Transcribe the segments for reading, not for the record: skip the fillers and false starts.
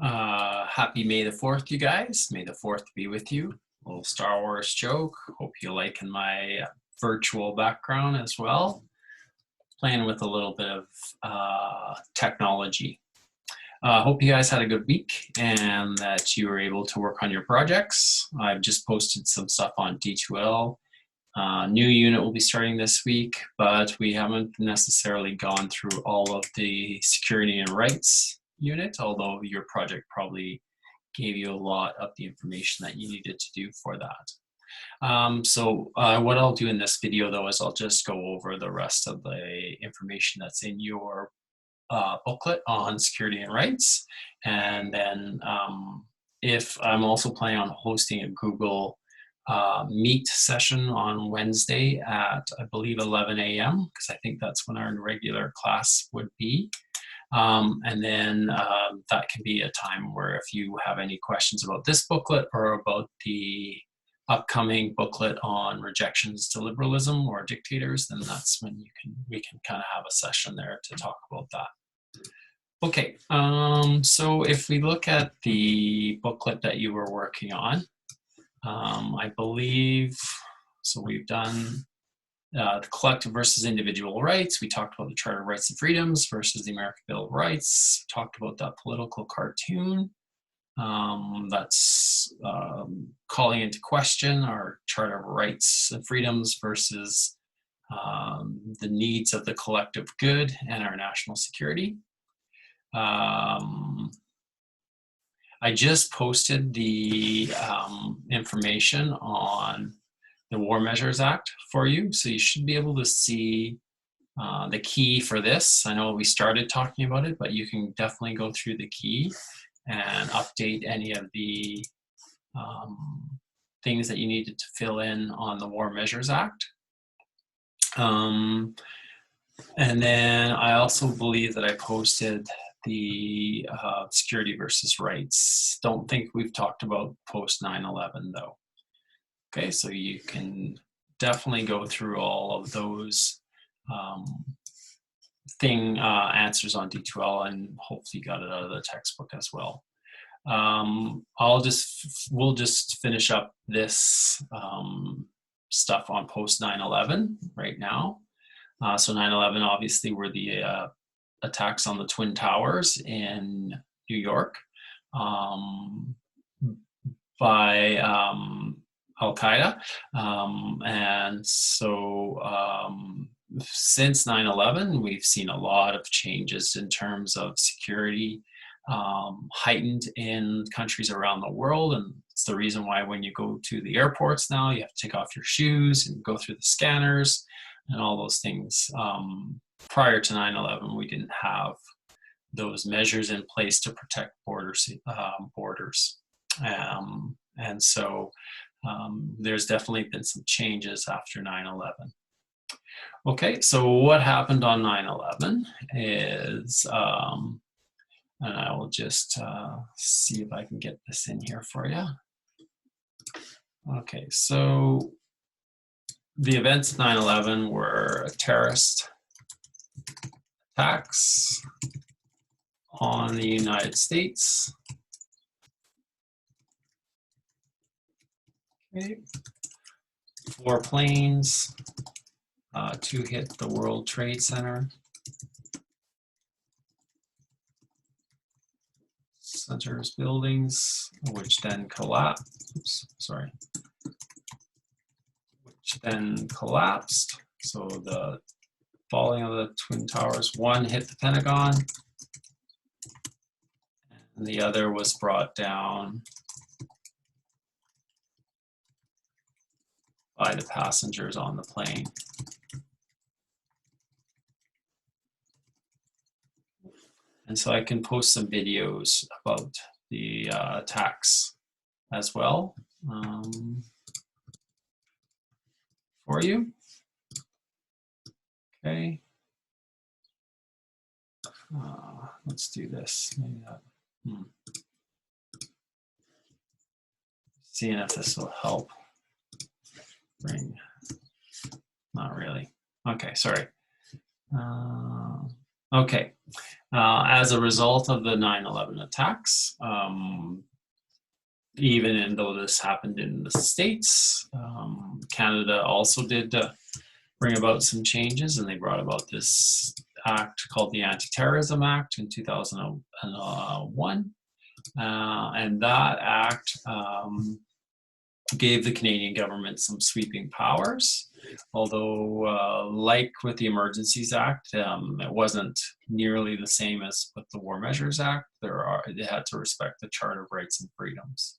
Happy May the 4th, you guys. May the 4th be with you. A little Star Wars joke. Hope you liking my virtual background as well. Playing with a little bit of technology. Hope you guys had a good week and that you were able to work on your projects. I've just posted some stuff on D2L. New unit will be starting this week, but we haven't necessarily gone through all of the security and rights unit, although your project probably gave you a lot of the information that you needed to do for that. What I'll do in this video though is I'll just go over the rest of the information that's in your booklet on security and rights. And then if I'm also planning on hosting a Google Meet session on Wednesday at, I believe, 11 a.m. because I think that's when our regular class would be. And then that can be a time where if you have any questions about this booklet or about the upcoming booklet on rejections to liberalism or dictators, then that's when we can kind of have a session there to talk about that. Okay, so if we look at the booklet that you were working on, I believe, so we've done the collective versus individual rights. We talked about the Charter of Rights and Freedoms versus the American Bill of Rights. We talked about that political cartoon. That's calling into question our Charter of Rights and Freedoms versus the needs of the collective good and our national security. I just posted the information on the War Measures Act for you, so you should be able to see the key for this. I know we started talking about it, but you can definitely go through the key and update any of the things that you needed to fill in on the War Measures Act. And then I also believe that I posted the security versus rights. Don't think we've talked about post 9/11 though. Okay, so you can definitely go through all of those answers on D2L, and hopefully you got it out of the textbook as well. We'll just finish up this stuff on post 9/11 right now. So 9/11 obviously were the attacks on the Twin Towers in New York by Al-Qaeda. And so since 9/11, we've seen a lot of changes in terms of security heightened in countries around the world. And it's the reason why when you go to the airports now, you have to take off your shoes and go through the scanners and all those things. Prior to 9/11, we didn't have those measures in place to protect borders. And so there's definitely been some changes after 9/11. Okay, so what happened on 9/11 is, and I will just see if I can get this in here for you. Okay, so the events of 9/11 were terrorist attacks on the United States. Okay. 4 planes, 2 hit the World Trade Center. Center's buildings, which then collapsed. Which then collapsed. So the falling of the Twin Towers, 1 hit the Pentagon, and the other was brought down by the passengers on the plane. And so I can post some videos about the attacks as well for you. Okay. Let's do this. Maybe that. Seeing if this will help bring. Not really. Okay, sorry. Okay. As a result of the 9/11 attacks, even though this happened in the States, Canada also did bring about some changes, and they brought about this act called the Anti-Terrorism Act in 2001. And that act gave the Canadian government some sweeping powers, although like with the Emergencies Act, it wasn't nearly the same as with the War Measures Act. They had to respect the Charter of Rights and Freedoms.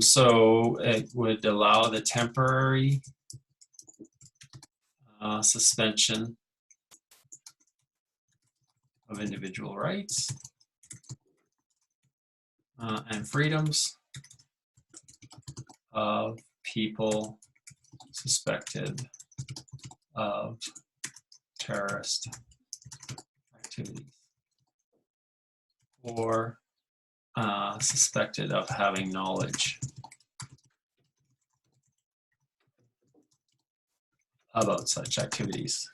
So it would allow the temporary suspension of individual rights and freedoms of people suspected of terrorist activities or suspected of having knowledge about such activities.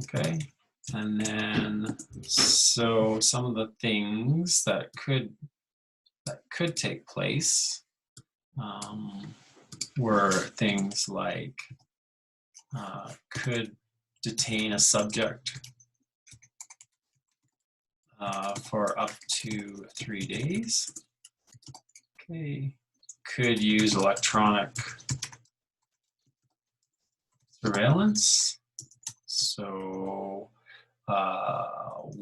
Okay, and then so some of the things that could take place were things like could detain a subject for up to 3 days. Okay, could use electronic surveillance, so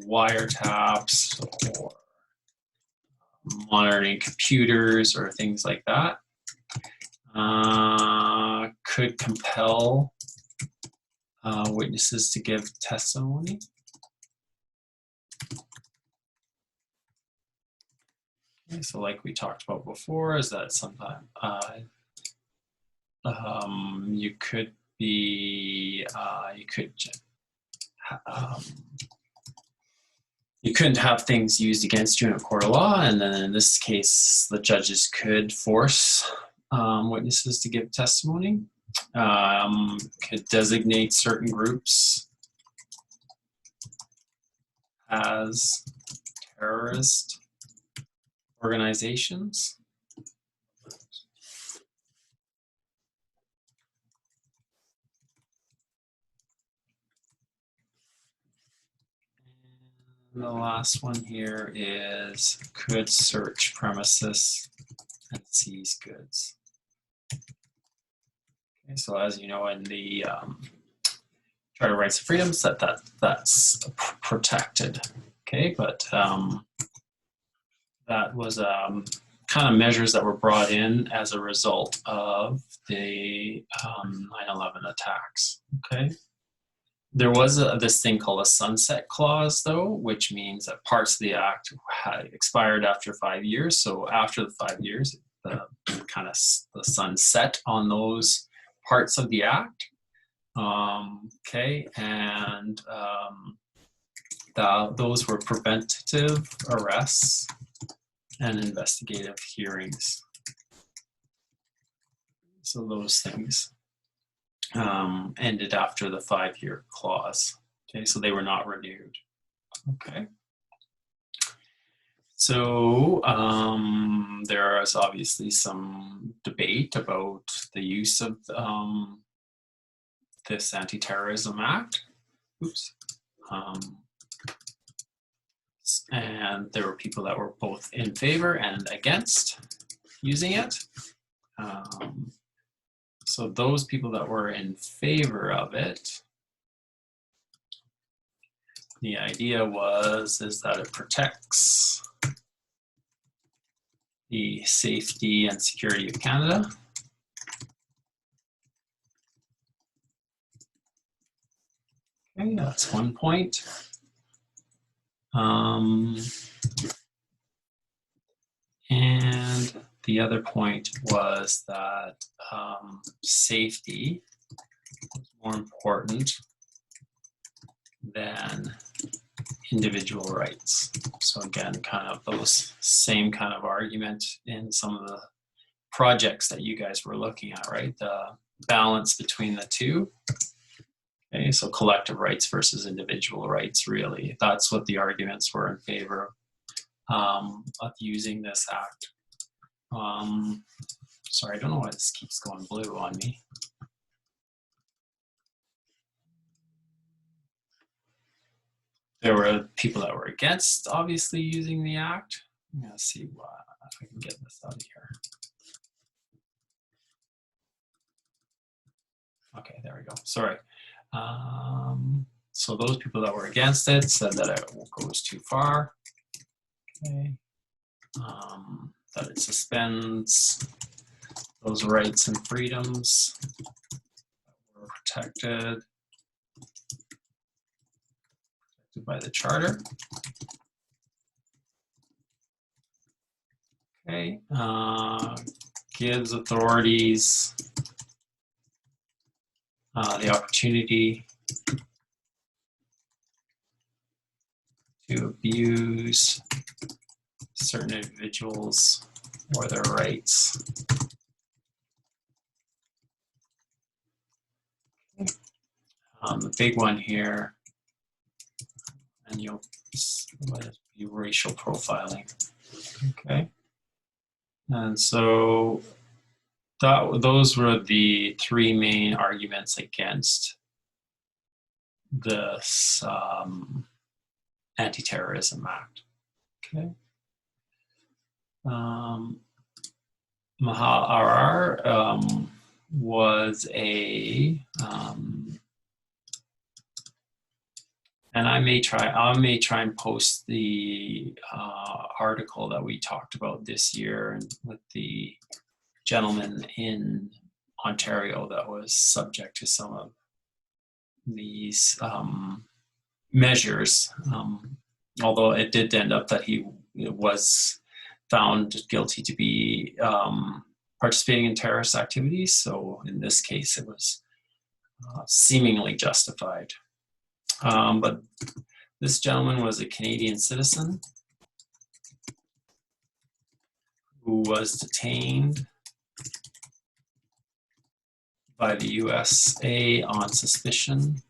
wiretaps or monitoring computers or things like that. Could compel witnesses to give testimony. Okay, so like we talked about before, is that sometimes you could be, you couldn't have things used against you in a court of law, and then in this case, the judges could force witnesses to give testimony, could designate certain groups as terrorist organizations. And the last one here is could search premises and seize goods. Okay, so as you know, in the Charter of Rights and Freedoms, that's protected. Okay, but that was kind of measures that were brought in as a result of the 9/11 attacks. Okay, there was this thing called a sunset clause, though, which means that parts of the act had expired after 5 years. So after the 5 years, the sun set on those parts of the act. Okay, and those were preventative arrests and investigative hearings. So those things ended after the 5-year clause. Okay, so they were not renewed. Okay. So there is obviously some debate about the use of this Anti-Terrorism Act. Oops. And there were people that were both in favor and against using it. So those people that were in favor of it, the idea is that it protects the safety and security of Canada. Okay, that's one point. And the other point was that safety was more important than individual rights. So again, kind of those same kind of argument in some of the projects that you guys were looking at, right? The balance between the two. Okay, so collective rights versus individual rights, really. That's what the arguments were in favor of using this act. Sorry, I don't know why this keeps going blue on me. There were people that were against, obviously, using the act. I'm gonna see what if I can get this out of here. Okay, there we go. Sorry. So those people that were against it said that it goes too far. Okay. That it suspends those rights and freedoms that were protected by the Charter. Okay. Gives authorities the opportunity to abuse certain individuals or their rights. The big one here, and you'll let it be racial profiling. Okay, and so those were the three main arguments against this Anti-Terrorism Act. Okay. Maha Arar was a and I may try and post the article that we talked about this year and with the gentleman in Ontario that was subject to some of these measures, although it did end up that he was found guilty to be participating in terrorist activities. So in this case, it was seemingly justified. But this gentleman was a Canadian citizen who was detained by the USA on suspicion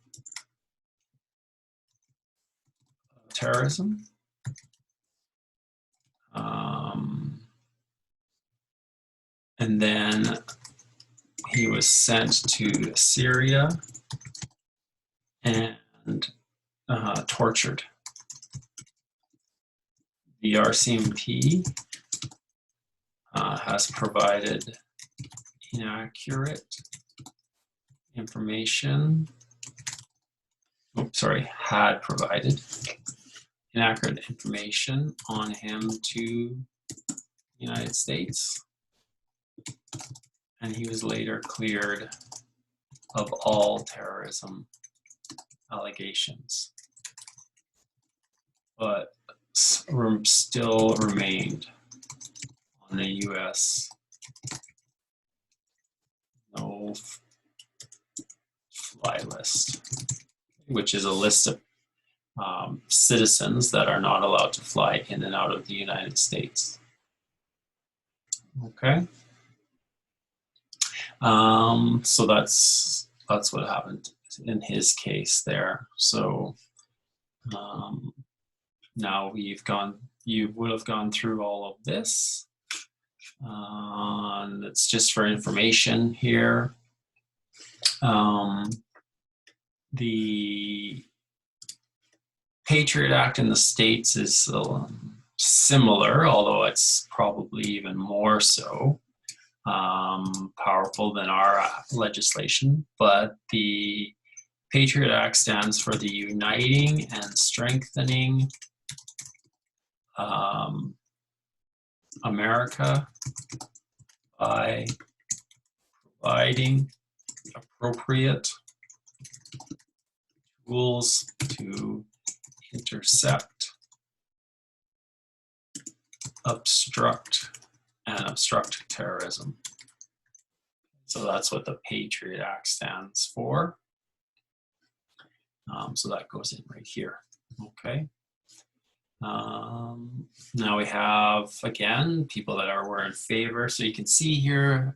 of terrorism. And then he was sent to Syria and tortured. The RCMP has provided inaccurate information. Had provided inaccurate information on him to the United States. And he was later cleared of all terrorism allegations, but still remained on the U.S. no-fly list, which is a list of citizens that are not allowed to fly in and out of the United States. Okay. So that's what happened in his case there. So now you would have gone through all of this. It's just for information here. The Patriot Act in the States is similar, although it's probably even more so powerful than our legislation. But the Patriot Act stands for the Uniting and Strengthening America by providing appropriate tools to intercept, obstruct terrorism. So that's what the Patriot Act stands for. So that goes in right here. Okay. Now we have, again, people that were in favor. So you can see here,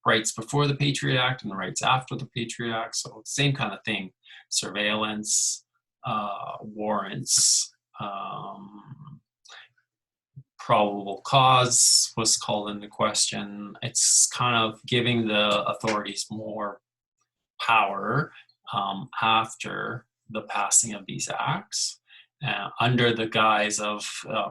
rights before the Patriot Act and the rights after the Patriot Act. So same kind of thing, surveillance, warrants, probable cause was called into question. It's kind of giving the authorities more power after the passing of these acts under the guise of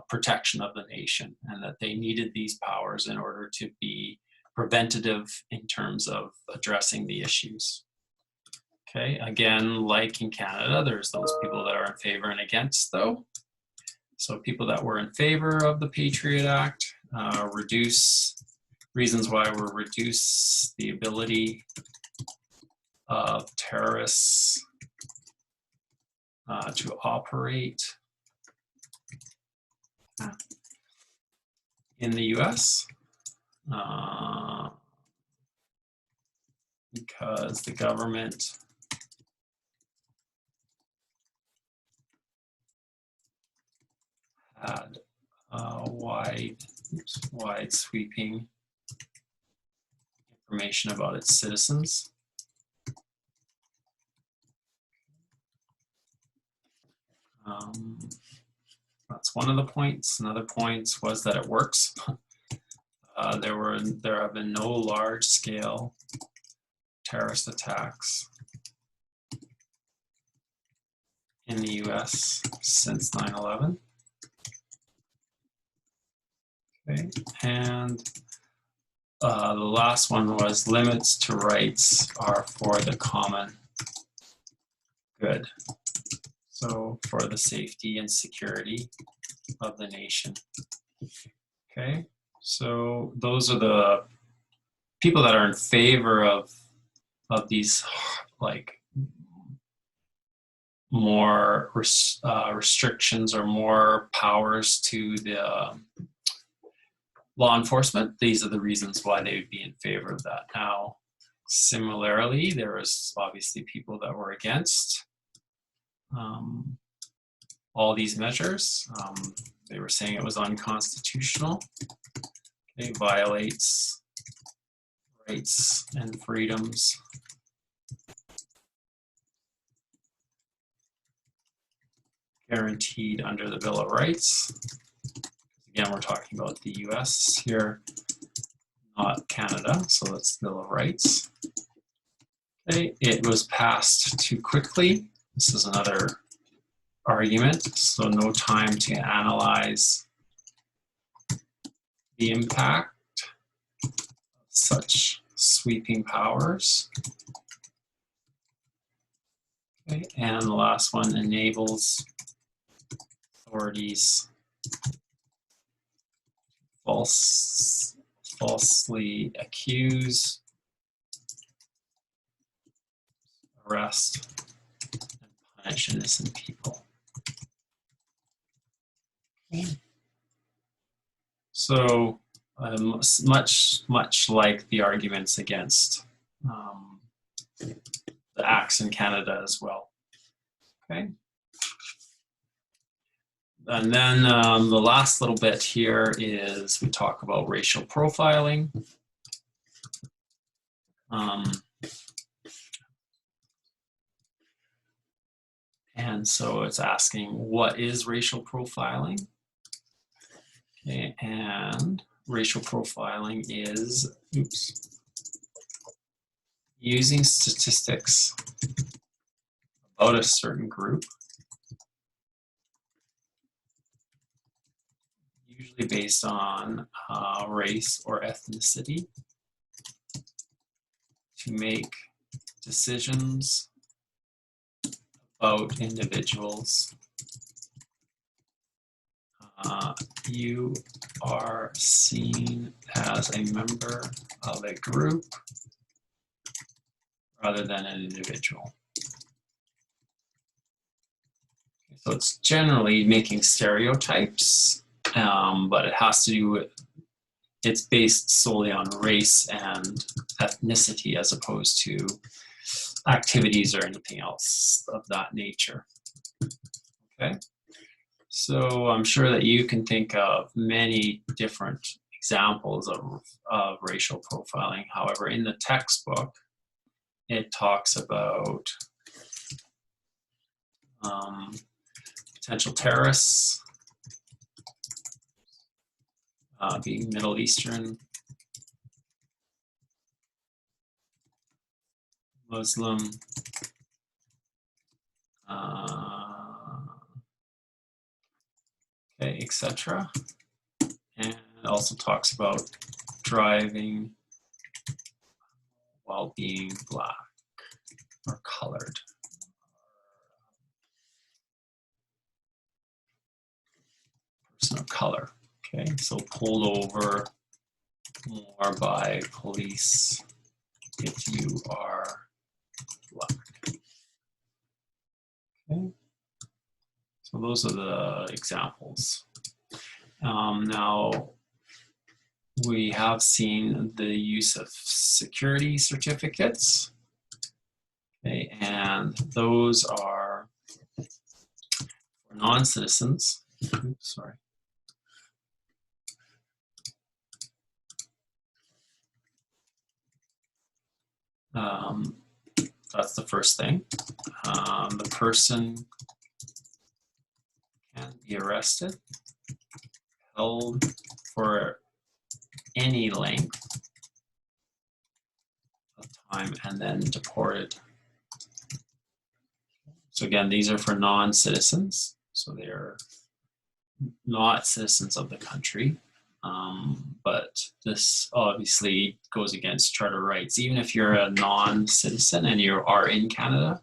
protection of the nation, and that they needed these powers in order to be preventative in terms of addressing the issues. Okay, again, like in Canada, there's those people that are in favor and against, though. So people that were in favor of the Patriot Act, reasons why were reduce the ability of terrorists to operate in the US because the government had wide sweeping information about its citizens. That's one of the points. Another point was that it works. There have been no large-scale terrorist attacks in the US since 9/11. Okay, and the last one was limits to rights are for the common good. So for the safety and security of the nation. Okay, so those are the people that are in favor of these like more restrictions or more powers to the law enforcement. These are the reasons why they would be in favor of that. Now, similarly, there was obviously people that were against all these measures. They were saying it was unconstitutional. It violates rights and freedoms guaranteed under the Bill of Rights. Again, we're talking about the US here, not Canada, so that's the Bill of Rights. Okay, it was passed too quickly. This is another argument, so no time to analyze the impact of such sweeping powers. Okay, and the last one enables authorities falsely accuse, arrest, and punish innocent people. Okay. So much like the arguments against the acts in Canada as well. Okay. And then the last little bit here is we talk about racial profiling. And so it's asking, what is racial profiling? Okay, and racial profiling is, using statistics about a certain group, usually based on race or ethnicity, to make decisions about individuals. You are seen as a member of a group rather than an individual. So it's generally making stereotypes, but it has to do with, it's based solely on race and ethnicity as opposed to activities or anything else of that nature. Okay, so I'm sure that you can think of many different examples of racial profiling. However, in the textbook, it talks about potential terrorists being Middle Eastern, Muslim, okay, etc. And it also talks about driving while being black or colored. Person of color. Okay, so pulled over more by police if you are black. Okay, so those are the examples. Now, we have seen the use of security certificates, okay, and those are for non-citizens. Oops, sorry. That's the first thing. The person can be arrested, held for any length of time, and then deported. So again, these are for non-citizens, so they're not citizens of the country. But this obviously goes against charter rights. Even if you're a non-citizen and you are in Canada,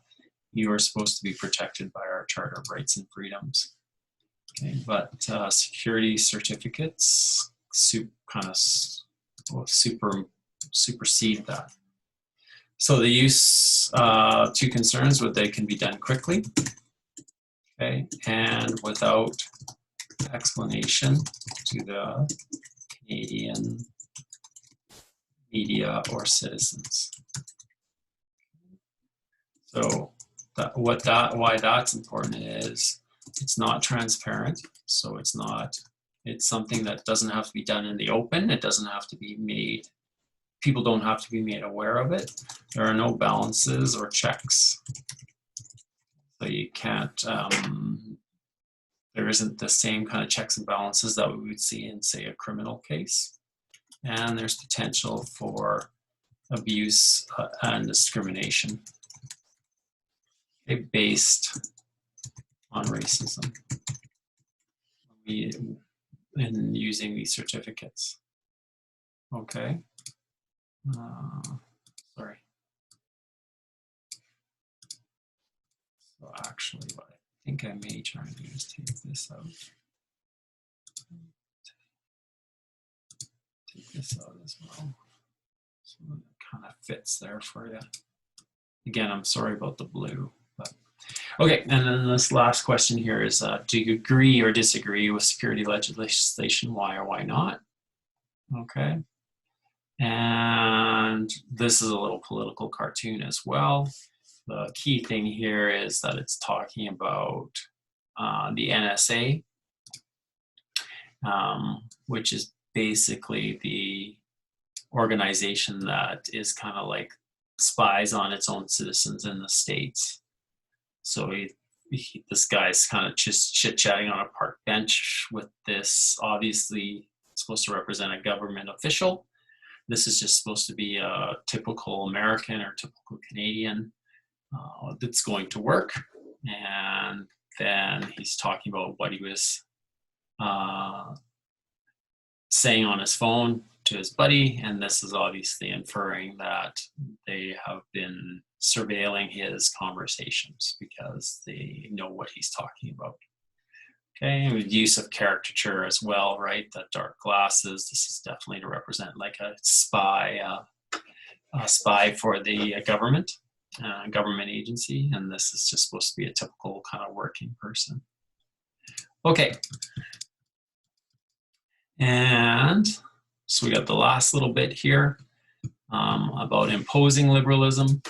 you are supposed to be protected by our Charter of Rights and Freedoms. Okay, but security certificates supersede that. So the use, two concerns, they can be done quickly, okay, and without explanation to the Canadian media or citizens. So why that's important is it's not transparent. So it's something that doesn't have to be done in the open. It doesn't have to be made, people don't have to be made aware of it. There are no balances or checks. So you can't, there isn't the same kind of checks and balances that we would see in, say, a criminal case. And there's potential for abuse and discrimination based on racism in using these certificates. Okay. Sorry. So actually, what I think I may try and do is take this out. Take this out as well. So it kind of fits there for you. Again, I'm sorry about the blue. But. Okay, and then this last question here is, do you agree or disagree with security legislation? Why or why not? Okay. And this is a little political cartoon as well. The key thing here is that it's talking about the NSA, which is basically the organization that is kind of like spies on its own citizens in the States. So this guy's kind of just chit-chatting on a park bench with this, obviously supposed to represent a government official. This is just supposed to be a typical American or typical Canadian that's going to work. And then he's talking about what he was saying on his phone to his buddy, and this is obviously inferring that they have been surveilling his conversations because they know what he's talking about. Okay, and with use of caricature as well, right? The dark glasses, this is definitely to represent like a spy for the government agency, and this is just supposed to be a typical kind of working person. Okay. And so we got the last little bit here about imposing liberalism,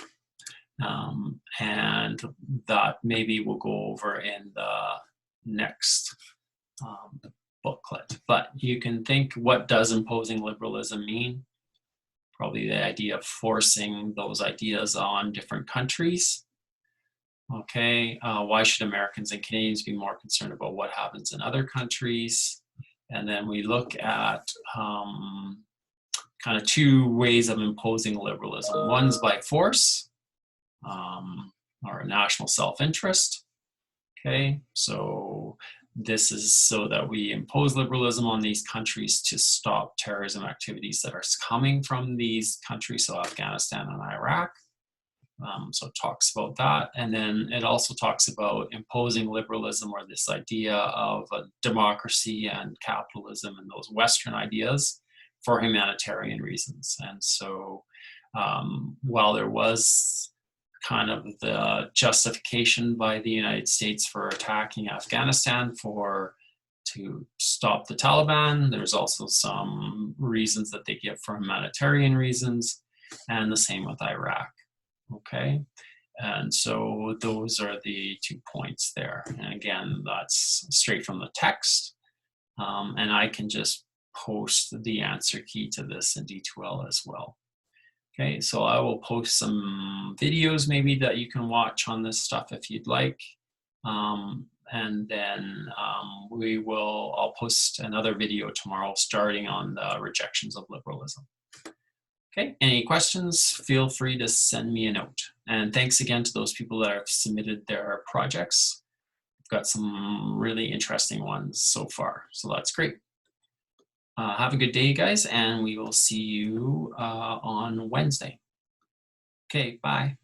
and that maybe we'll go over in the next booklet. But you can think, what does imposing liberalism mean? Probably the idea of forcing those ideas on different countries. Okay, why should Americans and Canadians be more concerned about what happens in other countries? And then we look at kind of two ways of imposing liberalism. One's by force, or national self-interest. Okay, so this is so that we impose liberalism on these countries to stop terrorism activities that are coming from these countries, so Afghanistan and Iraq. So it talks about that. And then it also talks about imposing liberalism, or this idea of a democracy and capitalism and those Western ideas, for humanitarian reasons. And so while there was kind of the justification by the United States for attacking Afghanistan to stop the Taliban, there's also some reasons that they give for humanitarian reasons, and the same with Iraq. Okay, and so those are the 2 points there. And again, that's straight from the text. And I can just post the answer key to this in D2L as well. Okay, so I will post some videos maybe that you can watch on this stuff if you'd like. And then I'll post another video tomorrow starting on the rejections of liberalism. Okay, any questions, feel free to send me a note. And thanks again to those people that have submitted their projects. I've got some really interesting ones so far, so that's great. Have a good day, guys, and we will see you on Wednesday. Okay, bye.